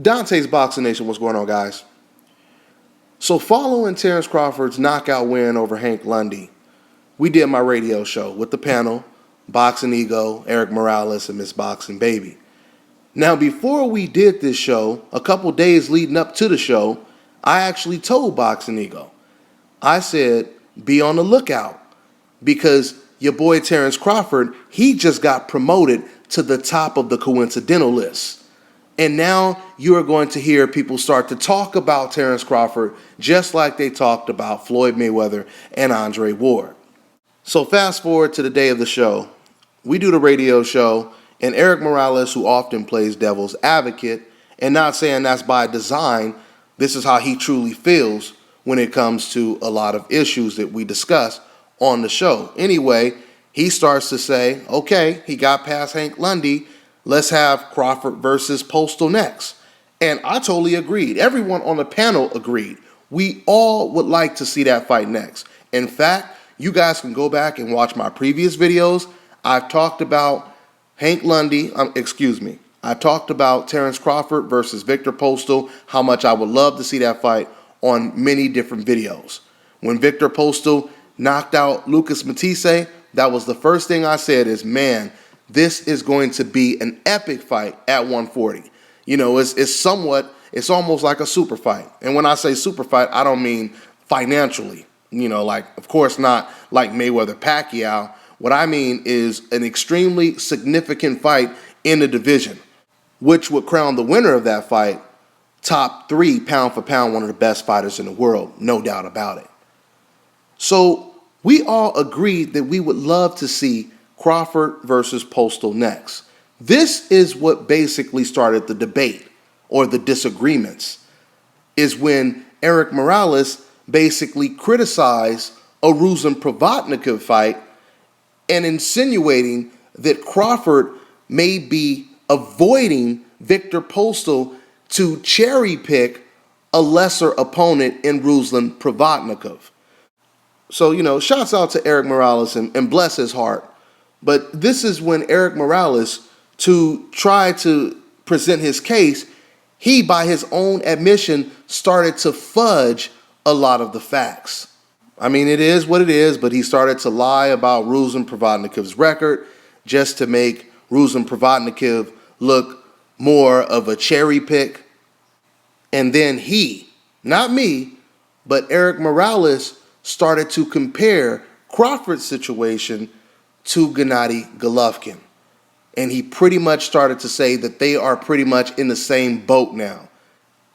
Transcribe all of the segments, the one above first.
Dante's Boxing Nation, what's going on, guys? So following Terrence Crawford's knockout win over Hank Lundy, we did my radio show with the panel, Boxing Ego, Eric Morales, and Miss Boxing Baby. Now, before we did this show, a couple days leading up to the show, I actually told Boxing Ego, I said, be on the lookout, because your boy Terrence Crawford, he just got promoted to the top of the coincidental list. And now you are going to hear people start to talk about Terrence Crawford just like they talked about Floyd Mayweather and Andre Ward. So fast forward to the day of the show. We do the radio show, and Eric Morales, who often plays devil's advocate, and not saying that's by design, this is how he truly feels when it comes to a lot of issues that we discuss on the show. Anyway, he starts to say, okay, he got past Hank Lundy. Let's have Crawford versus Postal next. And I totally agreed. Everyone on the panel agreed. We all would like to see that fight next. In fact, you guys can go back and watch my previous videos. I've talked about I talked about Terrence Crawford versus Victor Postal, how much I would love to see that fight on many different videos. When Victor Postal knocked out Lucas Matisse, that was the first thing I said is, man, this is going to be an epic fight at 140. You know, it's almost like a super fight. And when I say super fight, I don't mean financially. You know, like, of course not like Mayweather-Pacquiao. What I mean is an extremely significant fight in the division, which would crown the winner of that fight top 3 pound for pound, one of the best fighters in the world, no doubt about it. So we all agreed that we would love to see Crawford versus Postal next. This is what basically started the debate or the disagreements, is when Eric Morales basically criticized a Ruzin Provodnikov fight and insinuating that Crawford may be avoiding Victor Postal to cherry pick a lesser opponent in Ruslan Provodnikov. So, you know, shouts out to Eric Morales and bless his heart. But this is when Eric Morales, to try to present his case, he, by his own admission, started to fudge a lot of the facts. I mean, it is what it is, but he started to lie about Ruslan Provodnikov's record just to make Ruslan Provodnikov look more of a cherry pick. And then he, not me, but Eric Morales, started to compare Crawford's situation to Gennady Golovkin. And he pretty much started to say that they are pretty much in the same boat now.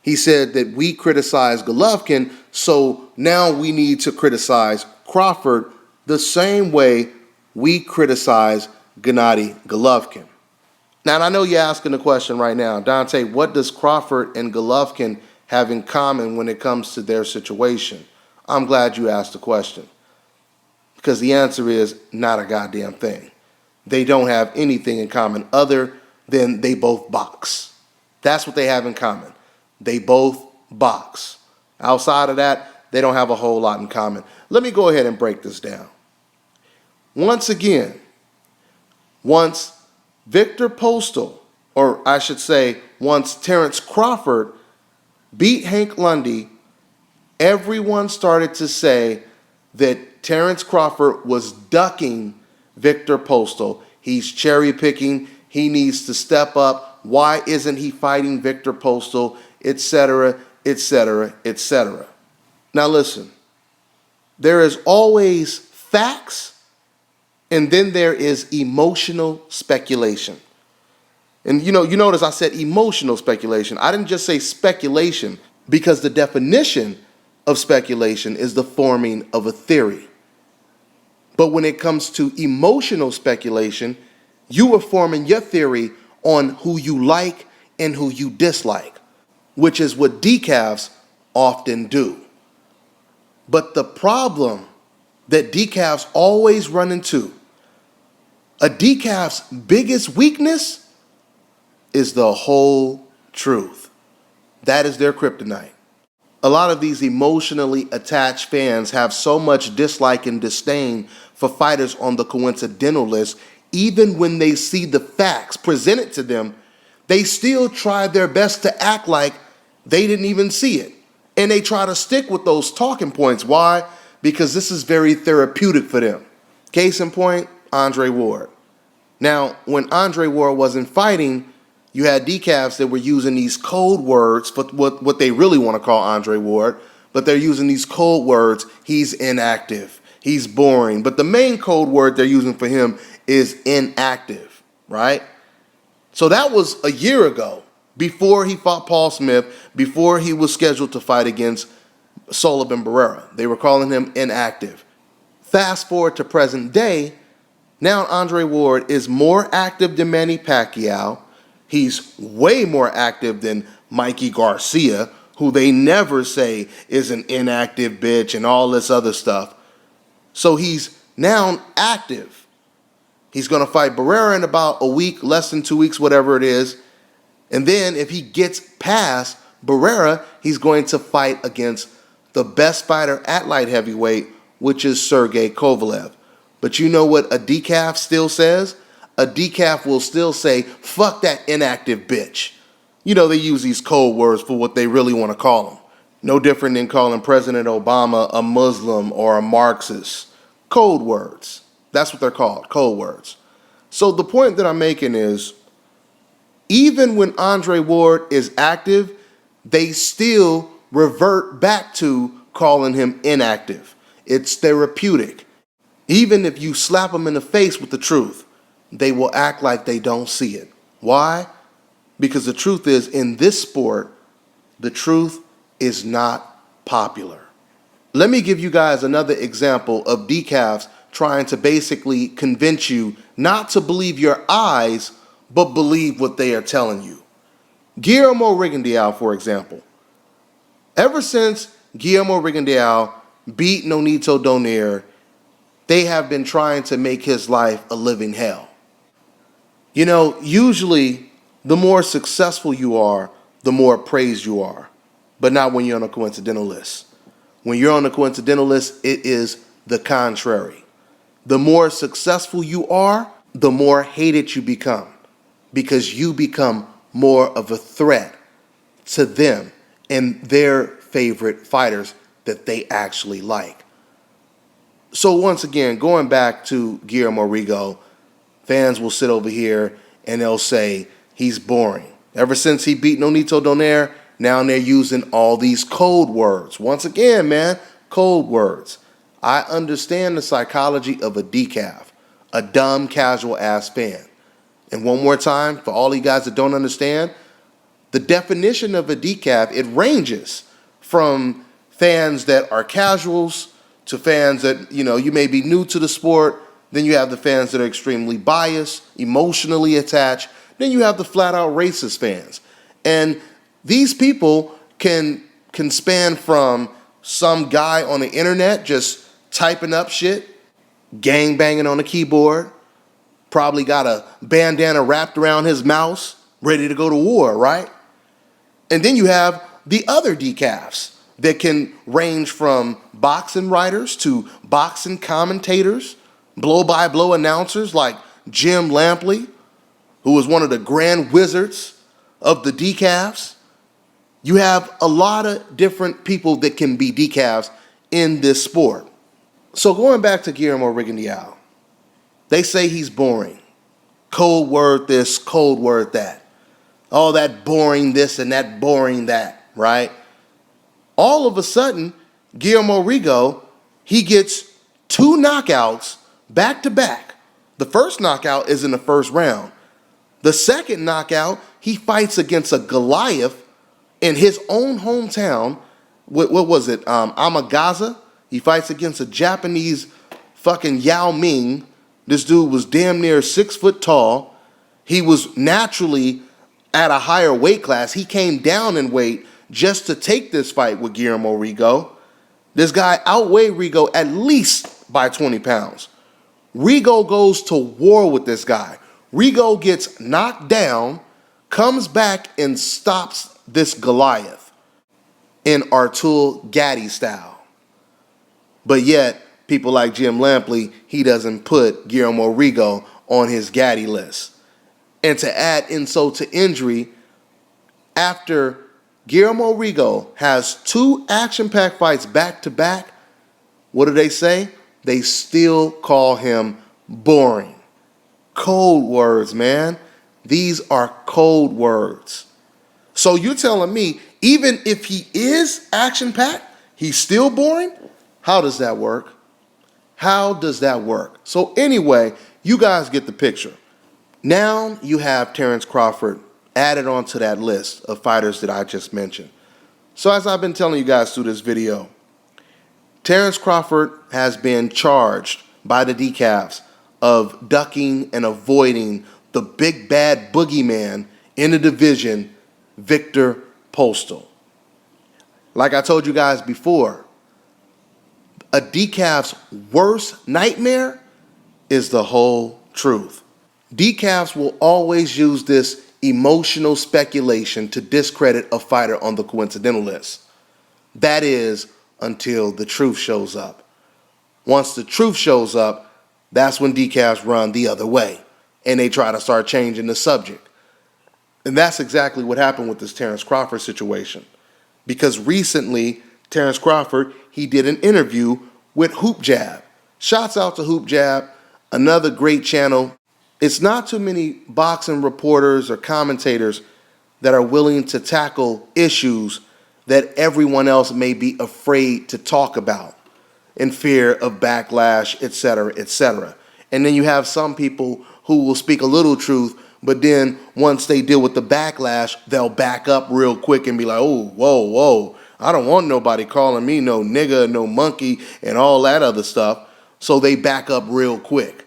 He said that we criticize Golovkin, so now we need to criticize Crawford the same way we criticize Gennady Golovkin. Now, I know you're asking the question right now, Dante, what does Crawford and Golovkin have in common when it comes to their situation? I'm glad you asked the question, because the answer is not a goddamn thing. They don't have anything in common other than they both box. That's what they have in common. They both box. Outside of that, they don't have a whole lot in common. Let me go ahead and break this down. Once again, once Victor Postal, or I should say, once Terrence Crawford beat Hank Lundy, everyone started to say that Terrence Crawford was ducking Victor Postal. He's cherry picking. He needs to step up. Why isn't he fighting Victor Postal, etc., etc., etc.? Now listen, there is always facts, and then there is emotional speculation. And you notice I said emotional speculation. I didn't just say speculation, because the definition of speculation is the forming of a theory. But when it comes to emotional speculation, you are forming your theory on who you like and who you dislike, which is what decafs often do. But the problem that decafs always run into, a decaf's biggest weakness, is the whole truth. That is their kryptonite. A lot of these emotionally attached fans have so much dislike and disdain for fighters on the coincidental list, even when they see the facts presented to them, They still try their best to act like they didn't even see it. And they try to stick with those talking points. Why? Because this is very therapeutic for them. Case in point, Andre Ward. Now, when Andre Ward wasn't fighting, you had decafs that were using these code words for what they really want to call Andre Ward, but they're using these code words. He's inactive. He's boring. But the main code word they're using for him is inactive, right? So that was a year ago, before he fought Paul Smith, before he was scheduled to fight against Sullivan Barrera. They were calling him inactive. Fast forward to present day, now Andre Ward is more active than Manny Pacquiao. He's way more active than Mikey Garcia, who they never say is an inactive bitch and all this other stuff. So he's now active. He's going to fight Barrera in about a week, less than 2 weeks, whatever it is. And then if he gets past Barrera, he's going to fight against the best fighter at light heavyweight, which is Sergey Kovalev. But you know what a decaf still says? A decaf will still say, fuck that inactive bitch. You know, they use these code words for what they really want to call him. No different than calling President Obama a Muslim or a Marxist. Code words. That's what they're called, code words. So the point that I'm making is, even when Andre Ward is active, they still revert back to calling him inactive. It's therapeutic. Even if you slap them in the face with the truth, they will act like they don't see it. Why? Because the truth is, in this sport, the truth is not popular. Let me give you guys another example of decafs trying to basically convince you not to believe your eyes, but believe what they are telling you. Guillermo Rigondeaux, for example. Ever since Guillermo Rigondeaux beat Nonito Donaire, they have been trying to make his life a living hell. You know, usually the more successful you are, the more praised you are, but not when you're on a coincidental list. When you're on a coincidental list, it is the contrary. The more successful you are, the more hated you become, because you become more of a threat to them and their favorite fighters that they actually like. So once again, going back to Guillermo Rigo, fans will sit over here and they'll say he's boring. Ever since he beat Nonito Donaire, now they're using all these code words. Once again, man, code words. I understand the psychology of a decaf, a dumb, casual-ass fan. And one more time, for all you guys that don't understand, the definition of a decaf, it ranges from fans that are casuals to fans that, you may be new to the sport. Then you have the fans that are extremely biased, emotionally attached. Then you have the flat-out racist fans. And these people can span from some guy on the internet just typing up shit, gang banging on the keyboard, probably got a bandana wrapped around his mouse, ready to go to war, right? And then you have the other decafs that can range from boxing writers to boxing commentators, blow-by-blow announcers like Jim Lampley, who was one of the grand wizards of the decafs. You have a lot of different people that can be decafs in this sport. So going back to Guillermo Rigondeaux, they say he's boring. Cold word this, cold word that. Oh, that boring this and that boring that, right? All of a sudden, Guillermo Rigo, he gets 2 knockouts back to back. The first knockout is in the first round. The second knockout, he fights against a Goliath in his own hometown. What was it? Amagaza. He fights against a Japanese fucking Yao Ming. This dude was damn near 6 foot tall. He was naturally at a higher weight class. He came down in weight just to take this fight with Guillermo Rigo. This guy outweighed Rigo at least by 20 pounds. Rigo goes to war with this guy. Rigo gets knocked down, comes back and stops this Goliath in Artul Gatti style. But yet, people like Jim Lampley, he doesn't put Guillermo Rigo on his Gatti list. And to add insult to injury, after Guillermo Rigo has 2 action-packed fights back-to-back, what do they say? They still call him boring. Code words, man. These are code words. So you're telling me, even if he is action-packed, he's still boring? How does that work? How does that work? So anyway, you guys get the picture. Now you have Terence Crawford added onto that list of fighters that I just mentioned. So as I've been telling you guys through this video, Terence Crawford has been charged by the decafs of ducking and avoiding the big bad boogeyman in the division, Victor Postol. Like I told you guys before, a decaf's worst nightmare is the whole truth. Decafs will always use this emotional speculation to discredit a fighter on the coincidental list. That is, until the truth shows up. Once the truth shows up, that's when decafs run the other way and they try to start changing the subject. And that's exactly what happened with this Terence Crawford situation. Because recently, Terence Crawford, he did an interview with Hoop Jab. Shouts out to Hoop Jab, another great channel. It's not too many boxing reporters or commentators that are willing to tackle issues that everyone else may be afraid to talk about in fear of backlash, etc., etc. And then you have some people who will speak a little truth, but then once they deal with the backlash, they'll back up real quick and be like, oh, whoa, I don't want nobody calling me no nigga, no monkey, and all that other stuff. So they back up real quick.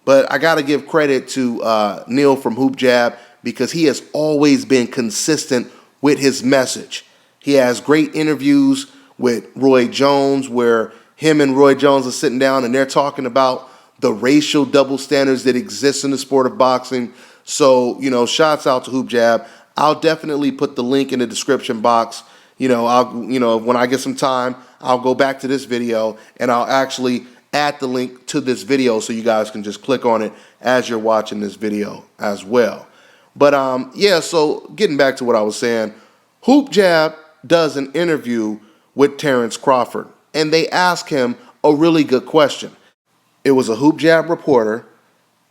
But I got to give credit to Neil from Hoop Jab because he has always been consistent with his message. He has great interviews with Roy Jones where him and Roy Jones are sitting down and they're talking about the racial double standards that exist in the sport of boxing. So, shouts out to Hoop Jab. I'll definitely put the link in the description box. When I get some time, I'll go back to this video and I'll actually add the link to this video so you guys can just click on it as you're watching this video as well. But so getting back to what I was saying, Hoop Jab does an interview with Terence Crawford and they ask him a really good question. It was a Hoop Jab reporter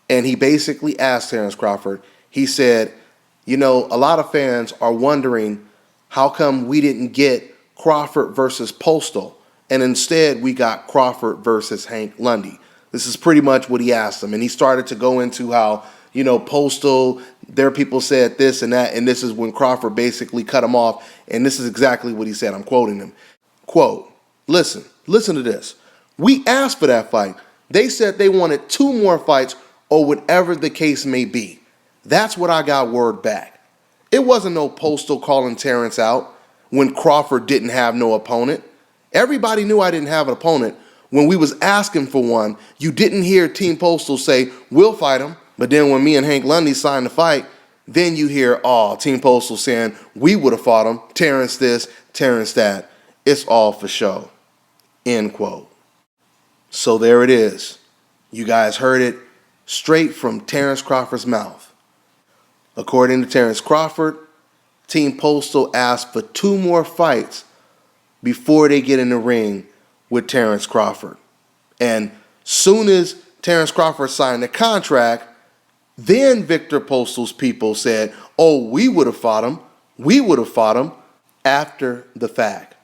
and he basically asked Terence Crawford, he said, a lot of fans are wondering how come we didn't get Crawford versus Postol and instead we got Crawford versus Hank Lundy. This is pretty much what he asked him. And he started to go into how, Postol, their people said this and that, and this is when Crawford basically cut him off. And this is exactly what he said. I'm quoting him. Quote, listen to this. We asked for that fight. They said they wanted 2 more fights or whatever the case may be. That's what I got word back. It wasn't no Postol calling Terence out when Crawford didn't have no opponent. Everybody knew I didn't have an opponent. When we was asking for one, you didn't hear Team Postol say, we'll fight him. But then when me and Hank Lundy signed the fight, then you hear, Team Postol saying, we would have fought him. Terence this, Terence that. It's all for show. End quote. So there it is. You guys heard it straight from Terence Crawford's mouth. According to Terence Crawford, Team Postol asked for 2 more fights before they get in the ring with Terence Crawford. And soon as Terence Crawford signed the contract, then Victor Postol's people said, we would have fought him. We would have fought him after the fact.